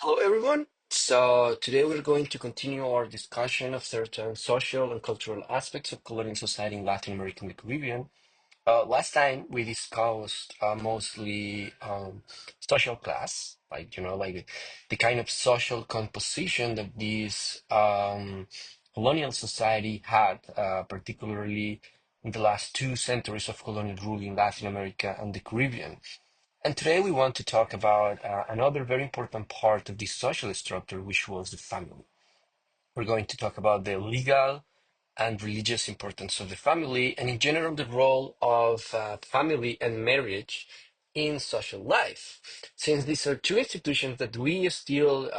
Hello, everyone. So, today we're going to continue our discussion of certain social and cultural aspects of colonial society in Latin America and the Caribbean. Last time we discussed mostly social class, like the kind of social composition that this colonial society had, particularly in the last 2 centuries of colonial rule in Latin America and the Caribbean. And today we want to talk about another very important part of the social structure, which was the family. We're going to talk about the legal and religious importance of the family, and in general, the role of family and marriage in social life. Since these are two institutions that we still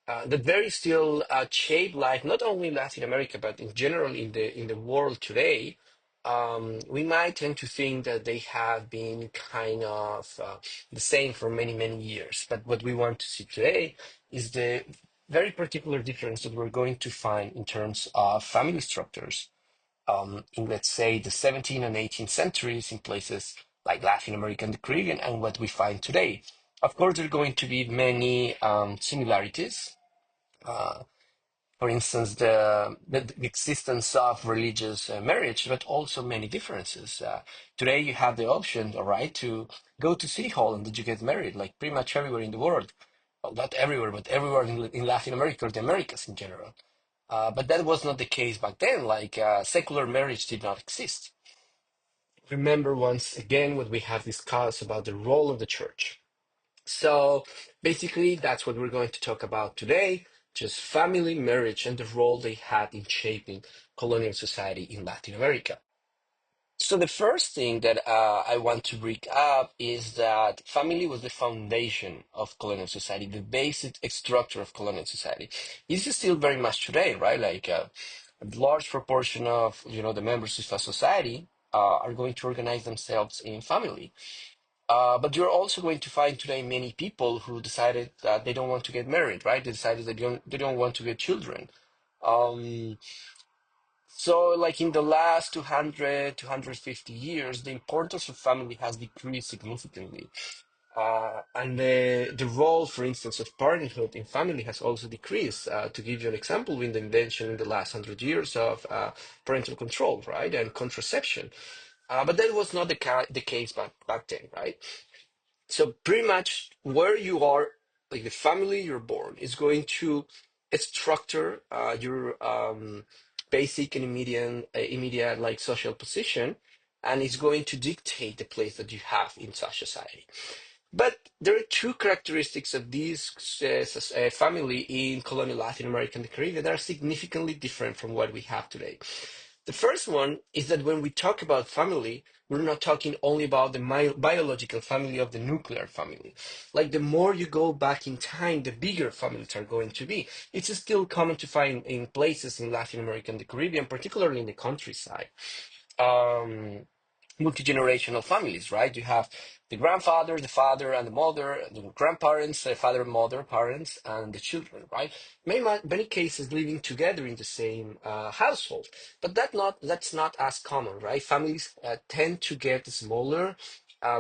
that very still shape life, not only in Latin America, but in general in the world today. We might tend to think that they have been kind of the same for many, many years. But what we want to see today is the very particular difference that we're going to find in terms of family structures in, let's say, the 17th and 18th centuries in places like Latin America and the Caribbean, and what we find today. Of course, there are going to be many similarities, uh, for instance, the existence of religious marriage, but also many differences. Today, you have the option, all right, to go to City Hall and that you get married, like pretty much everywhere in the world. Well, not everywhere, but everywhere in Latin America or the Americas in general. But that was not the case back then, like secular marriage did not exist. Remember once again what we have discussed about the role of the church. So basically, that's what we're going to talk about today, just family, marriage, and the role they had in shaping colonial society in Latin America. So the first thing that I want to bring up is that family was the foundation of colonial society, the basic structure of colonial society. This is still very much today, right? Like a large proportion of the members of a society are going to organize themselves in family. But you're also going to find today many people who decided that they don't want to get married, right? They decided they don't want to get children. Um, so, like in the last 200, 250 years, the importance of family has decreased significantly. And the role, for instance, of parenthood in family has also decreased. To give you an example, with the invention in the last 100 years of parental control, right, and contraception. But that was not the case back then, right? So pretty much where you are, like the family you're born, is going to structure your basic and immediate like social position, and it's going to dictate the place that you have in such society. But there are two characteristics of this family in colonial Latin America and the Caribbean that are significantly different from what we have today. The first one is that when we talk about family, we're not talking only about the biological family of the nuclear family. Like the more you go back in time, the bigger families are going to be. It's still common to find in places in Latin America and the Caribbean, particularly in the countryside. Um, Multi-generational families, right? You have the grandfather, the father, and the mother, the grandparents, the father, mother, parents, and the children, right? Many cases living together in the same household, but that's not as common, right? Families tend to get smaller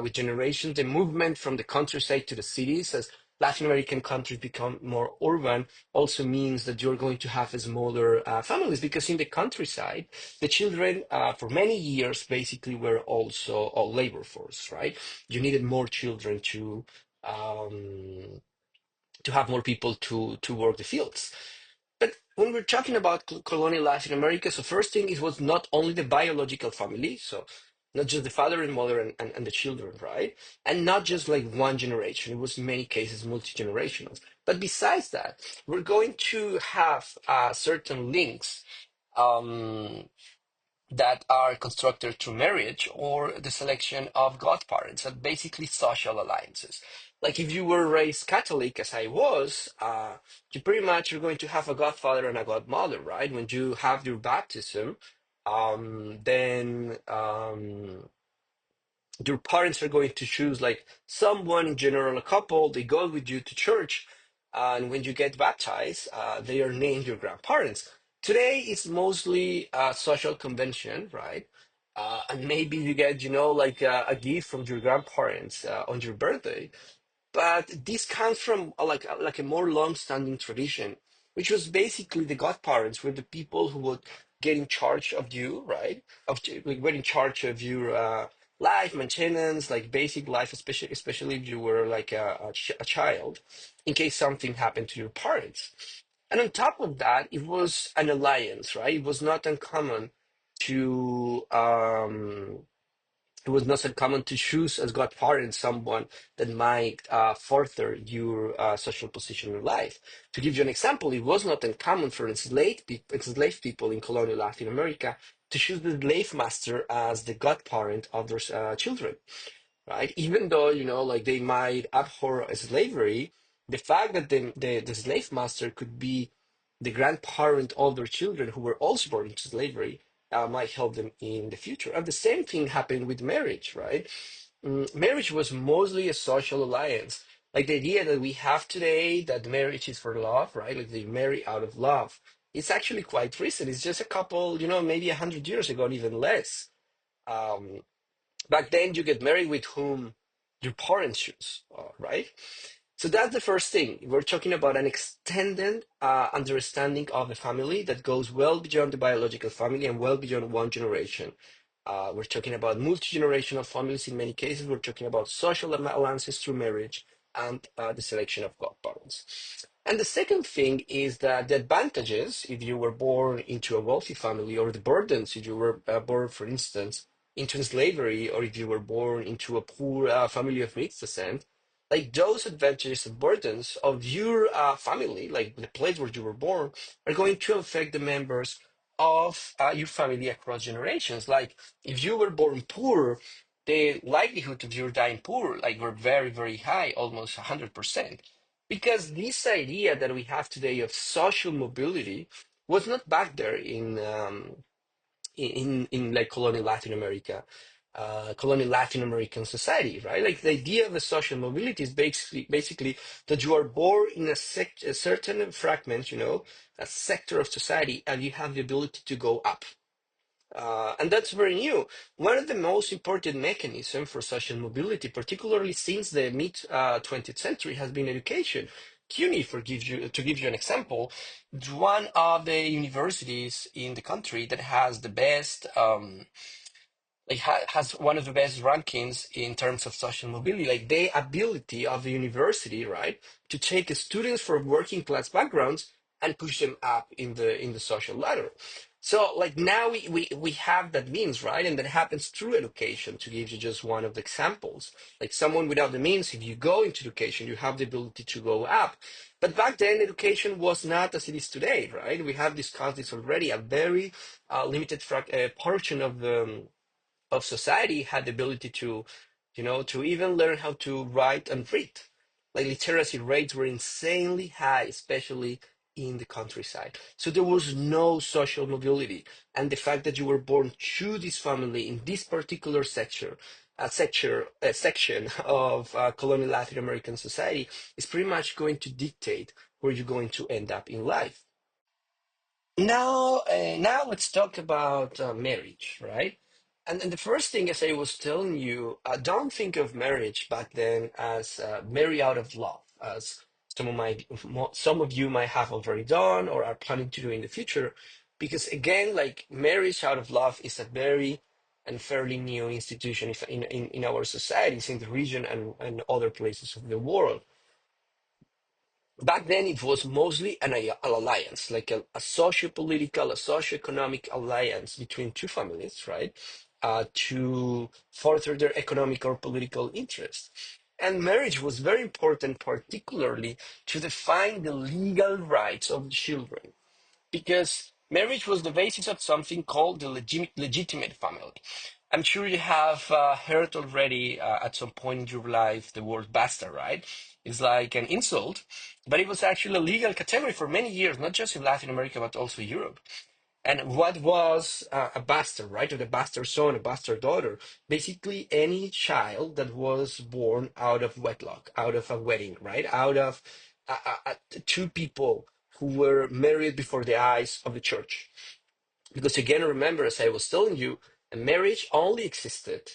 with generations. The movement from the countryside to the cities, as Latin American countries become more urban, also means that you're going to have smaller families because in the countryside the children for many years basically were also a labor force, right? You needed more children um, to have more people to work the fields. But when we're talking about colonial Latin America, so first thing is was not only the biological family, so not just the father and mother and the children, right? And not just like one generation. It was in many cases multi-generational. But besides that, we're going to have certain links um, that are constructed through marriage or the selection of godparents, and basically social alliances. Like if you were raised Catholic, as I was, you pretty much are going to have a godfather and a godmother, right? When you have your baptism, then your parents are going to choose like someone in general, a couple. They go with you to church, and when you get baptized, they are named your grandparents. Today, it's mostly a social convention, right? And maybe you get, like a gift from your grandparents on your birthday. But this comes from like a more long-standing tradition, which was basically the godparents were the people who would get in charge of you, right? Like, were in charge of your life maintenance, like basic life, especially if you were like a child, in case something happened to your parents. And on top of that, it was an alliance, right? It was not uncommon to it was not uncommon to choose as godparent someone that might further your social position in life. To give you an example, it was not uncommon for enslaved people in colonial Latin America to choose the slave master as the godparent of their children, right? Even though, like they might abhor slavery, the fact that the slave master could be the grandparent of their children who were also born into slavery might help them in the future. And the same thing happened with marriage, right? Marriage was mostly a social alliance. Like the idea that we have today that marriage is for love, right? Like they marry out of love. It's actually quite recent. It's just a couple, maybe 100 years ago, and even less. Um, Back then, you get married with whom your parents choose, right? So that's the first thing. We're talking about an extended understanding of the family that goes well beyond the biological family and well beyond one generation. We're talking about multi-generational families in many cases. We're talking about social alliances through marriage and the selection of godparents. And the second thing is that the advantages, if you were born into a wealthy family, or the burdens, if you were born, for instance, into slavery, or if you were born into a poor family of mixed descent, like those advantages and burdens of your family, like the place where you were born, are going to affect the members of your family across generations. Like if you were born poor, the likelihood of you dying poor, like were very, very high, almost 100%. Because this idea that we have today of social mobility was not back there in like colonial Latin America, colonial Latin American society, right? Like the idea of the social mobility is basically that you are born in a certain fragment, a sector of society, and you have the ability to go up. And that's very new. One of the most important mechanisms for social mobility, particularly since the mid 20th century, has been education. CUNY, to give you an example, is one of the universities in the country that has the best has one of the best rankings in terms of social mobility, like the ability of the university, right, to take students from working class backgrounds and push them up in the social ladder. So like now we have that means, right? And that happens through education, to give you just one of the examples. Like someone without the means, if you go into education, you have the ability to go up. But back then, education was not as it is today, right? We have discussed this already. A very limited portion of society had the ability to even learn how to write and read. Like literacy rates were insanely high, especially in the countryside. So there was no social mobility. And the fact that you were born to this family in this particular section of colonial Latin American society is pretty much going to dictate where you're going to end up in life. Now let's talk about marriage, right? And the first thing, as I was telling you, don't think of marriage back then as marry out of love, as some of you might have already done or are planning to do in the future, because again, like marriage out of love is a very and fairly new institution in our societies in the region and other places of the world. Back then, it was mostly an alliance, like a socio-political, a socio-economic alliance between two families, right? To further their economic or political interests. And marriage was very important, particularly to define the legal rights of the children, because marriage was the basis of something called the legitimate family. I'm sure you have heard already at some point in your life the word bastard, right? It's like an insult, but it was actually a legal category for many years, not just in Latin America, but also Europe. And what was a bastard, right? Or the bastard son, a bastard daughter? Basically, any child that was born out of wedlock, out of a wedding, right? Out of two people who were married before the eyes of the church. Because again, remember, as I was telling you, a marriage only existed.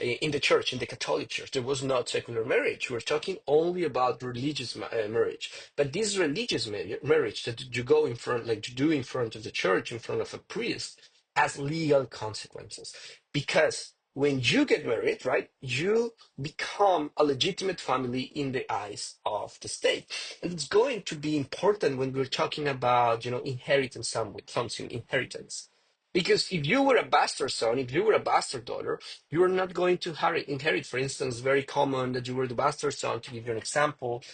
in the church, in the Catholic Church. There was not secular marriage. We're talking only about religious marriage. But this religious marriage that you go in front, like you do in front of the church, in front of a priest, has legal consequences. Because when you get married, right, you become a legitimate family in the eyes of the state. And it's going to be important when we're talking about, inheritance, something inheritance. Because if you were a bastard son, if you were a bastard daughter, you are not going to inherit. For instance, very common that you were the bastard son, to give you an example,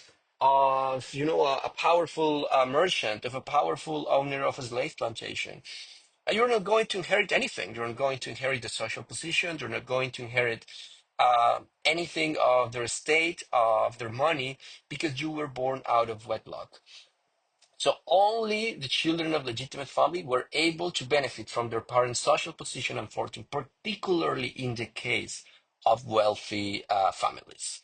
of a powerful merchant, of a powerful owner of a slave plantation. And you're not going to inherit anything. You're not going to inherit the social position. You're not going to inherit anything of their estate, of their money, because you were born out of wedlock. So only the children of legitimate family were able to benefit from their parents' social position and fortune, particularly in the case of wealthy families.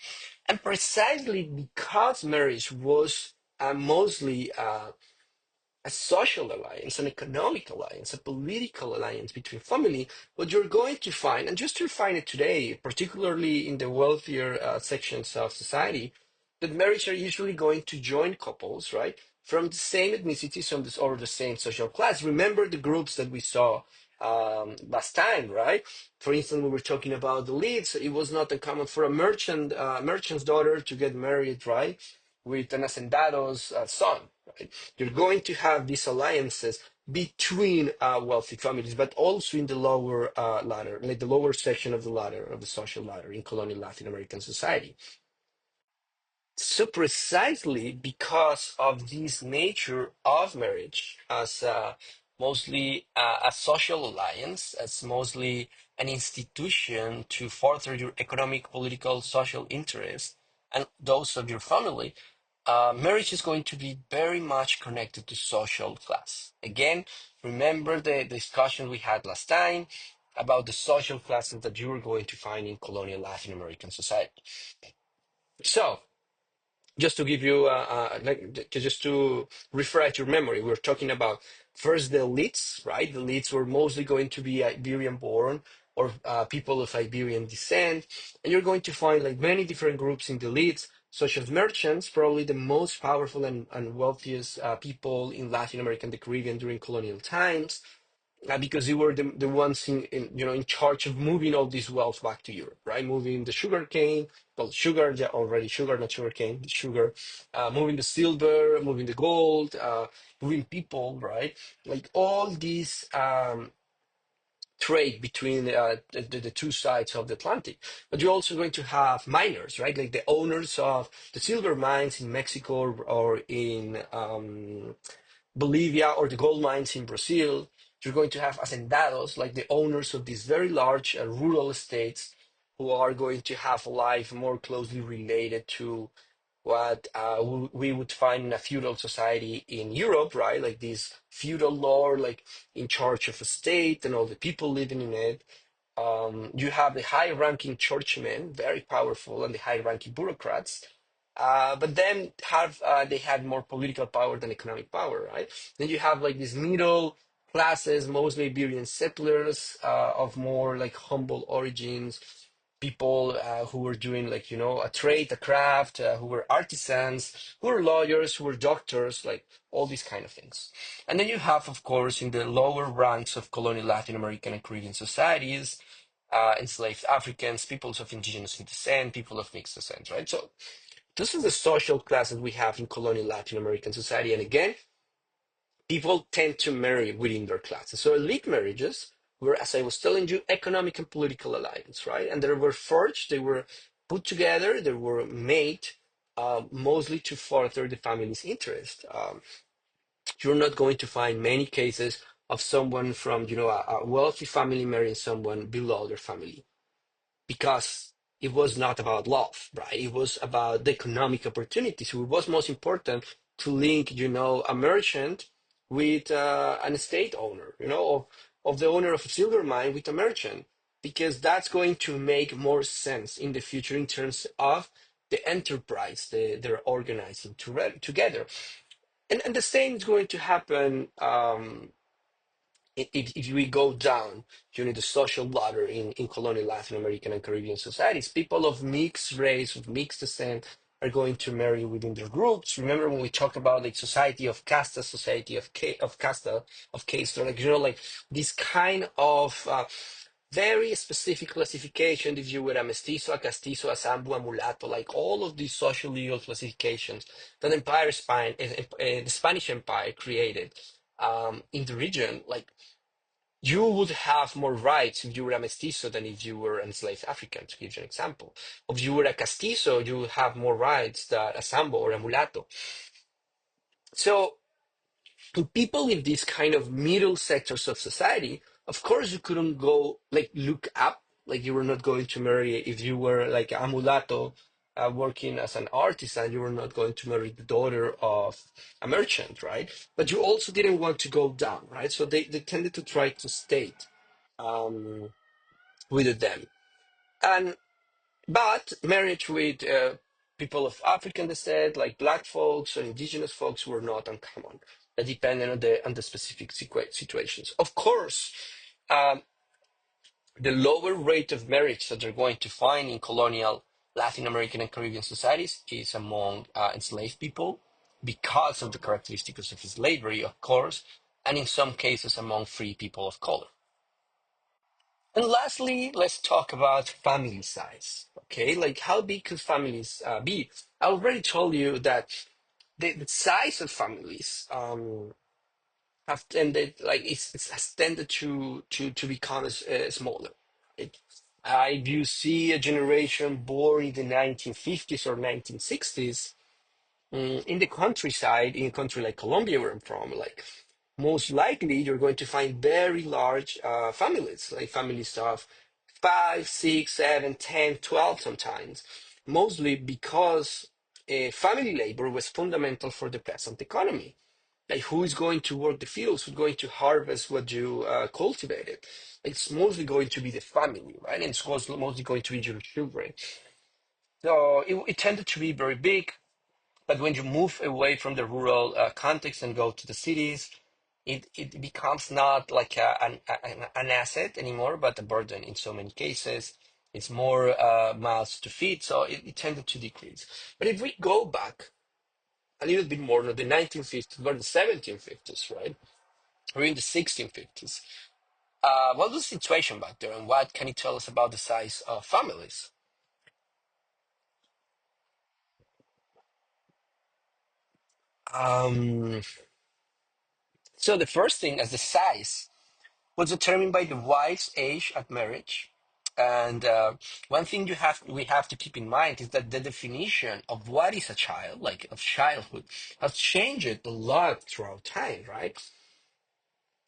And precisely because marriage was mostly a social alliance, an economic alliance, a political alliance between family, what you're going to find, and just to find it today, particularly in the wealthier sections of society, that marriage are usually going to join couples, right, from the same ethnicity, from this or the same social class. Remember the groups that we saw last time, right? For instance, we were talking about the leads. It was not uncommon for a merchant's daughter to get married, right, with an hacendado's son. Right? You're going to have these alliances between wealthy families, but also in the lower ladder, like the lower section of the ladder, of the social ladder in colonial Latin American society. So precisely because of this nature of marriage as mostly a social alliance, as mostly an institution to further your economic, political, social interests and those of your family, marriage is going to be very much connected to social class. Again, remember the discussion we had last time about the social classes that you were going to find in colonial Latin American society. So, just to give you just to refresh your memory, we're talking about first the elites, right? The elites were mostly going to be Iberian born or people of Iberian descent, and you're going to find like many different groups in the elites, such as merchants, probably the most powerful and wealthiest people in Latin America and the Caribbean during colonial times, because they were the ones in charge of moving all this wealth back to Europe, right? Moving the sugar cane, well, sugar, yeah, already sugar, not sugar cane, sugar, moving the silver, moving the gold, moving people, right? Like all these trade between the two sides of the Atlantic. But you're also going to have miners, right? Like the owners of the silver mines in Mexico or in Bolivia or the gold mines in Brazil. You're going to have hacendados, like the owners of these very large rural estates, who are going to have a life more closely related to what we would find in a feudal society in Europe, right? Like this feudal lord, like in charge of a state and all the people living in it. You have the high-ranking churchmen, very powerful, and the high-ranking bureaucrats. But then they had more political power than economic power, right? Then you have like these middle classes, mostly Iberian settlers of more like humble origins, people who were doing like a trade, a craft, who were artisans, who were lawyers, who were doctors, like all these kind of things. And then you have, of course, in the lower ranks of colonial Latin American and Caribbean societies, enslaved Africans, peoples of indigenous descent, people of mixed descent, right? So this is the social classes we have in colonial Latin American society. And again, people tend to marry within their classes. So elite marriages were, as I was telling you, economic and political alliance, right? And they were forged, they were put together, they were made mostly to further the family's interest. You're not going to find many cases of someone from, a wealthy family marrying someone below their family, because it was not about love, right? It was about the economic opportunities. So it was most important to link, a merchant with an estate owner, of the owner of a silver mine with a merchant, because that's going to make more sense in the future in terms of the enterprise they're organizing together. And the same is going to happen if we go down during the social ladder in colonial Latin American and Caribbean societies, people of mixed race, of mixed descent, are going to marry within their groups. Remember when we talk about like society of casta, society of casta, of caste, or like like this kind of very specific classification. If you were a mestizo, a castizo, a sambo, a mulato, like all of these social legal classifications that the Spanish Empire created in the region, like you would have more rights if you were a mestizo than if you were an enslaved African, to give you an example. If you were a castizo, you would have more rights than a sambo or a mulatto. So to people in these kind of middle sectors of society, of course you couldn't go like look up, like you were not going to marry if you were like a mulatto working as an artisan, you were not going to marry the daughter of a merchant, right? But you also didn't want to go down, right? So they tended to try to stay um, with them. And but marriage with people of African descent, like black folks or indigenous folks, were not uncommon, depending on the specific situations. Of course, um, the lower rate of marriage that they're going to find in colonial Latin American and Caribbean societies is among enslaved people because of the characteristics of slavery, of course, and in some cases among free people of color. And lastly, let's talk about family size. Okay, like how big could families be? I already told you that the size of families have tended, like it's has tended to become smaller. Right? If you see a generation born in the 1950s or 1960s, in the countryside, in a country like Colombia, where I'm from, like most likely you're going to find very large families, like families of 5, 6, 7, 10, 12 sometimes, mostly because family labor was fundamental for the peasant economy. Like who is going to work the fields, who's going to harvest what you cultivated? It's mostly going to be the family, right? And it's mostly going to be your children. So it tended to be very big. But when you move away from the rural context and go to the cities, it becomes not like an asset anymore, but a burden in so many cases. It's more mouths to feed, so it tended to decrease. But if we go back a little bit more to the 1950s or the 1750s, right? Or in the 1650s, what was the situation back there, and what can you tell us about the size of families? Um, so the first thing, as the size was determined by the wife's age at marriage. And one thing we have to keep in mind is that the definition of what is a child, like of childhood, has changed a lot throughout time, right?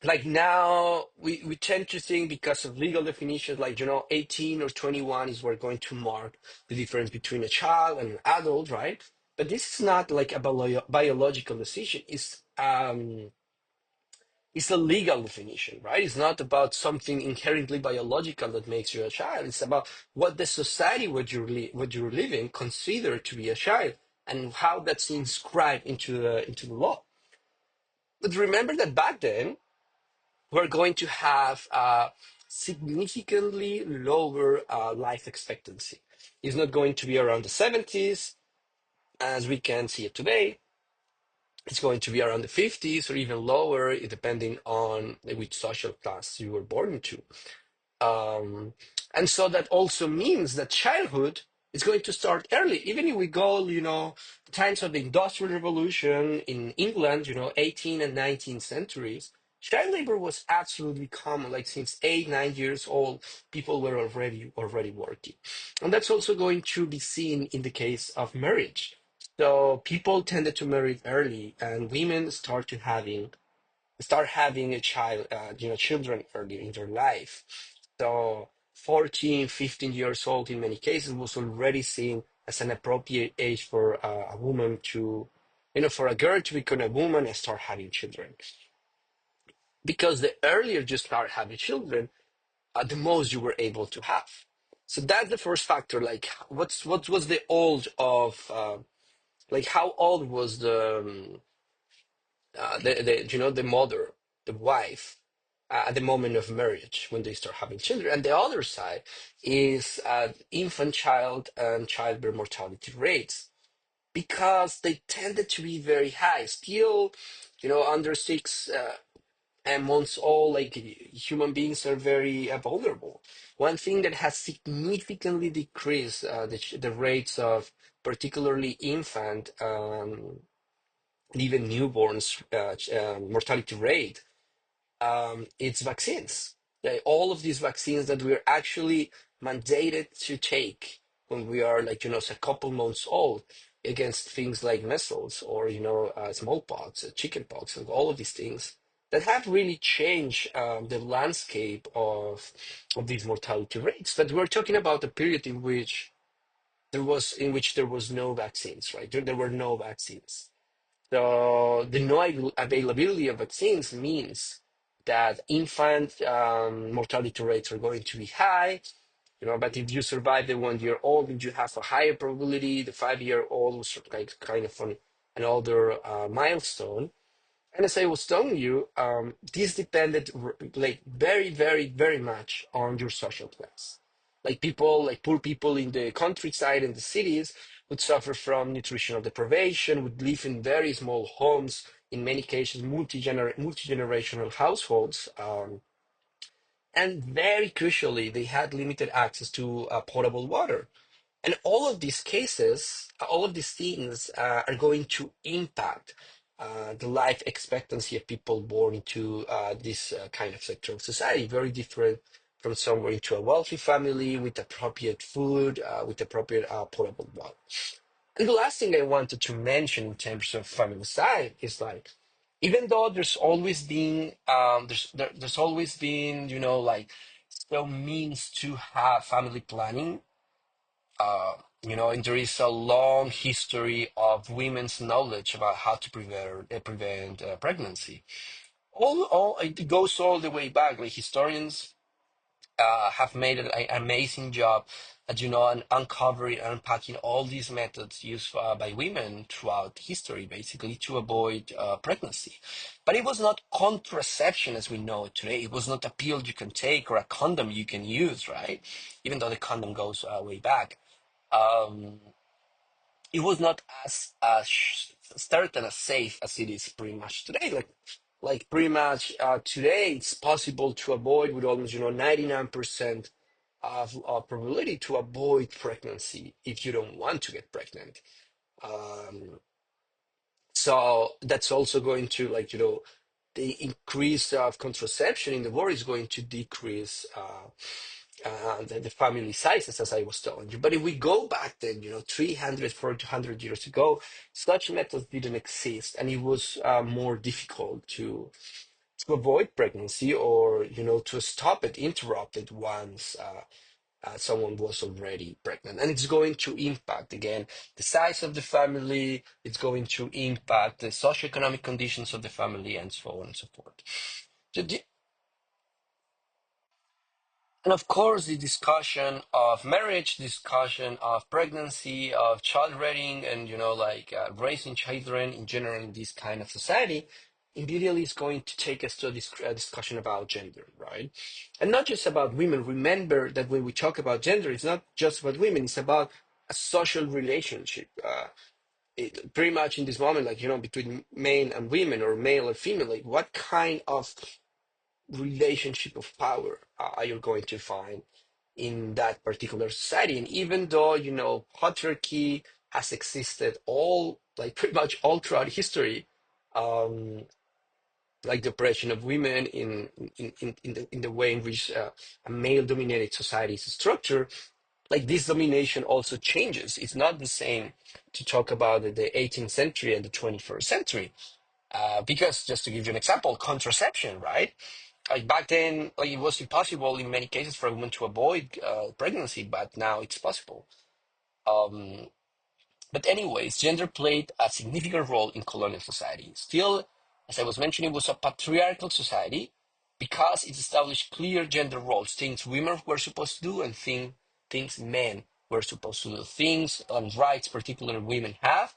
Like now, we tend to think because of legal definitions, like 18 or 21 is what's going to mark the difference between a child and an adult, right? But this is not like a biological decision. It's a legal definition, right? It's not about something inherently biological that makes you a child. It's about what the society what you're living consider to be a child and how that's inscribed into the law. But remember that back then we're going to have significantly lower life expectancy. It's not going to be around the 70s as we can see it today. It's going to be around the 50s or even lower, depending on which social class you were born into. Um, and so that also means that childhood is going to start early. Even if we go, the times of the Industrial Revolution in England, 18th and 19th centuries, child labor was absolutely common. Like since 8, 9 years old, people were already working. And that's also going to be seen in the case of marriage. So people tended to marry early, and women start having a child, children early in their life. So 14, 15 years old in many cases was already seen as an appropriate age for a woman to, for a girl to become a woman and start having children. Because the earlier you start having children, the most you were able to have. So that's the first factor. Like, what was the old of, like, how old was the mother, the wife, at the moment of marriage when they start having children. And the other side is infant child and childbirth mortality rates because they tended to be very high. Still, under 6 months old, like human beings are very vulnerable. One thing that has significantly decreased the rates of particularly infant and even newborns mortality rate, it's vaccines. All of these vaccines that we're actually mandated to take when we are like, a couple months old against things like measles or, smallpox, chickenpox, and all of these things that have really changed the landscape of these mortality rates. But we're talking about a period in which there was no vaccines, right? There were no vaccines. So the no availability of vaccines means that infant mortality rates are going to be high, but if you survive the 1 year old, then you have a higher probability. The 5 year old was like kind of an older milestone. And as I was telling you, this depended like very, very, very much on your social class. Like people, like poor people in the countryside and the cities would suffer from nutritional deprivation, would live in very small homes, in many cases, multi-generational households. And very crucially, they had limited access to potable water. And all of these cases, all of these things are going to impact the life expectancy of people born into this kind of sector of society. Very different from somewhere into a wealthy family with appropriate food, with appropriate potable water. And the last thing I wanted to mention in terms of family size is like, even though there's always been, like some means to have family planning, uh, and there is a long history of women's knowledge about how to prevent pregnancy. All it goes all the way back. Like historians have made an amazing job at and uncovering and unpacking all these methods used by women throughout history, basically to avoid pregnancy. But it was not contraception as we know it today. It was not a pill you can take or a condom you can use, right? Even though the condom goes way back. Um, it was not as certain as safe as it is pretty much today. Like pretty much today, it's possible to avoid with almost 99% of probability to avoid pregnancy if you don't want to get pregnant. Um, so that's also going to the increase of contraception in the world is going to decrease the family sizes, as I was telling you. But if we go back then, 300, 400 years ago, such methods didn't exist, and it was more difficult to avoid pregnancy or, to stop it, interrupt it once someone was already pregnant. And it's going to impact, again, the size of the family, it's going to impact the socioeconomic conditions of the family, and so on and so forth. So And of course, the discussion of marriage, discussion of pregnancy, of child rearing, and raising children in general in this kind of society, immediately is going to take us to a discussion about gender, right? And not just about women. Remember that when we talk about gender, it's not just about women; it's about a social relationship. Pretty much in this moment, between men and women, or male and female, like what kind of relationship of power are you going to find in that particular society? And even though patriarchy has existed all like pretty much all throughout history, um like the oppression of women in the way in which a male dominated society is structured, like this domination also changes. It's not the same to talk about the 18th century and the 21st century, because just to give you an example, contraception, right? Like back then, like it was impossible in many cases for a woman to avoid pregnancy, but now it's possible. Um, but anyways, gender played a significant role in colonial society. Still, as I was mentioning, it was a patriarchal society because it established clear gender roles, things women were supposed to do and things men were supposed to do, things and rights particular women have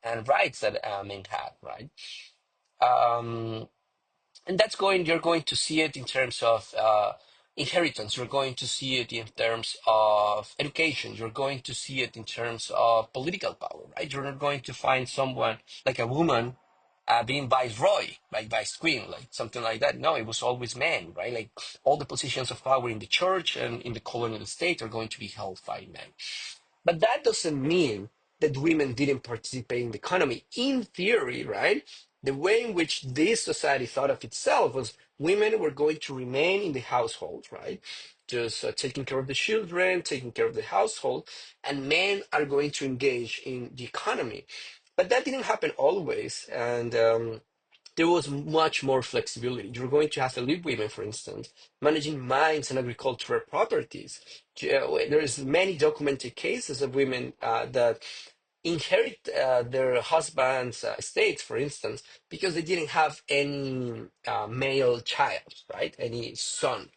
and rights that men have, right? Um, and you're going to see it in terms of inheritance, you're going to see it in terms of education, you're going to see it in terms of political power, right? You're not going to find someone like a woman being viceroy, like vice queen, like something like that. No, it was always men, right? Like all the positions of power in the church and in the colonial state are going to be held by men. But that doesn't mean that women didn't participate in the economy. In theory, right? The way in which this society thought of itself was women were going to remain in the household, right? Just taking care of the children, taking care of the household, and men are going to engage in the economy. But that didn't happen always, and there was much more flexibility. You're going to have elite women, for instance, managing mines and agricultural properties. There's many documented cases of women that inherit their husbands' estates, for instance, because they didn't have any male child, right? Any son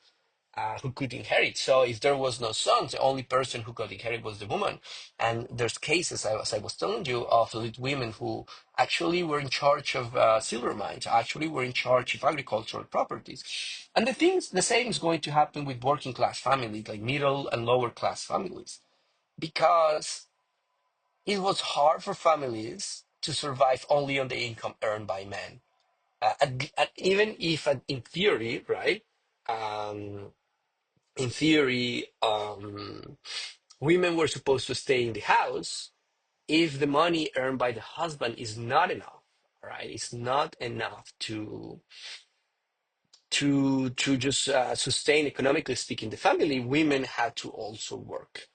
who could inherit. So if there was no son, the only person who could inherit was the woman. And there's cases, as I was telling you, of elite women who actually were in charge of silver mines, actually were in charge of agricultural properties. And the same is going to happen with working class families, like middle and lower class families, because it was hard for families to survive only on the income earned by men. Even if, in theory, right? Um, in theory, women were supposed to stay in the house if the money earned by the husband is not enough, right? It's not enough to just sustain, economically speaking, the family. Women had to also work.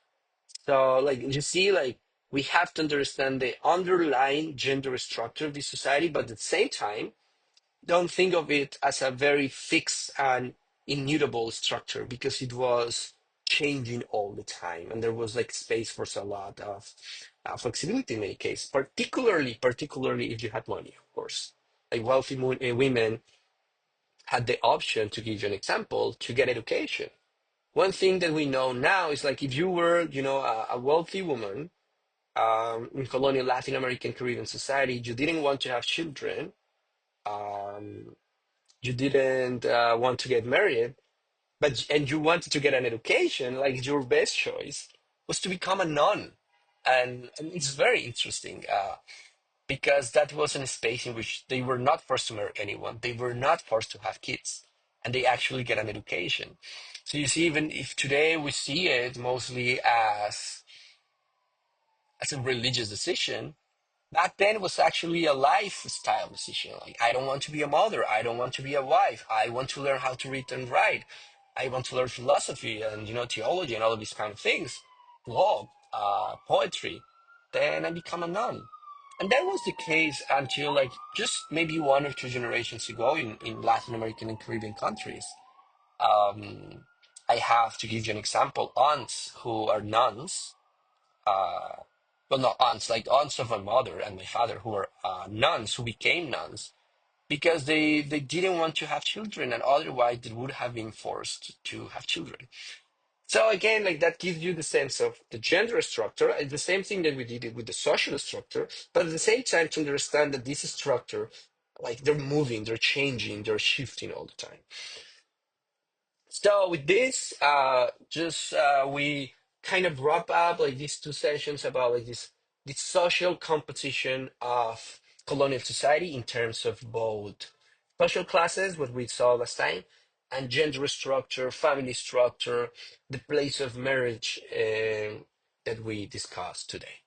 So, like you see, like we have to understand the underlying gender structure of the society, but at the same time don't think of it as a very fixed and immutable structure because it was changing all the time and there was like space for a lot of flexibility in many cases, particularly if you had money, of course. Like wealthy women had the option, to give you an example, to get education. One thing that we know now is like if you were, a wealthy woman in colonial Latin American Caribbean society, you didn't want to have children, um, you didn't want to get married, and you wanted to get an education, like your best choice was to become a nun. And it's very interesting because that wasn't a space in which they were not forced to marry anyone. They were not forced to have kids, and they actually get an education. So you see, even if today we see it mostly as a religious decision, back then was actually a lifestyle decision. Like, I don't want to be a mother. I don't want to be a wife. I want to learn how to read and write. I want to learn philosophy and, theology and all of these kind of things, law, poetry. Then I become a nun. And that was the case until like just maybe one or two generations ago in Latin American and Caribbean countries. Um, I have to give you an example. Aunts who are nuns, uh, well, not aunts, like aunts of my mother and my father who were nuns, who became nuns because they didn't want to have children, and otherwise they would have been forced to have children. So again, like that gives you the sense of the gender structure. It's the same thing that we did with the social structure, but at the same time to understand that this structure, like they're moving, they're changing, they're shifting all the time. So with this, just we kind of wrap up like these two sessions about like this social composition of colonial society in terms of both social classes, what we saw last time, and gender structure, family structure, the place of marriage that we discussed today.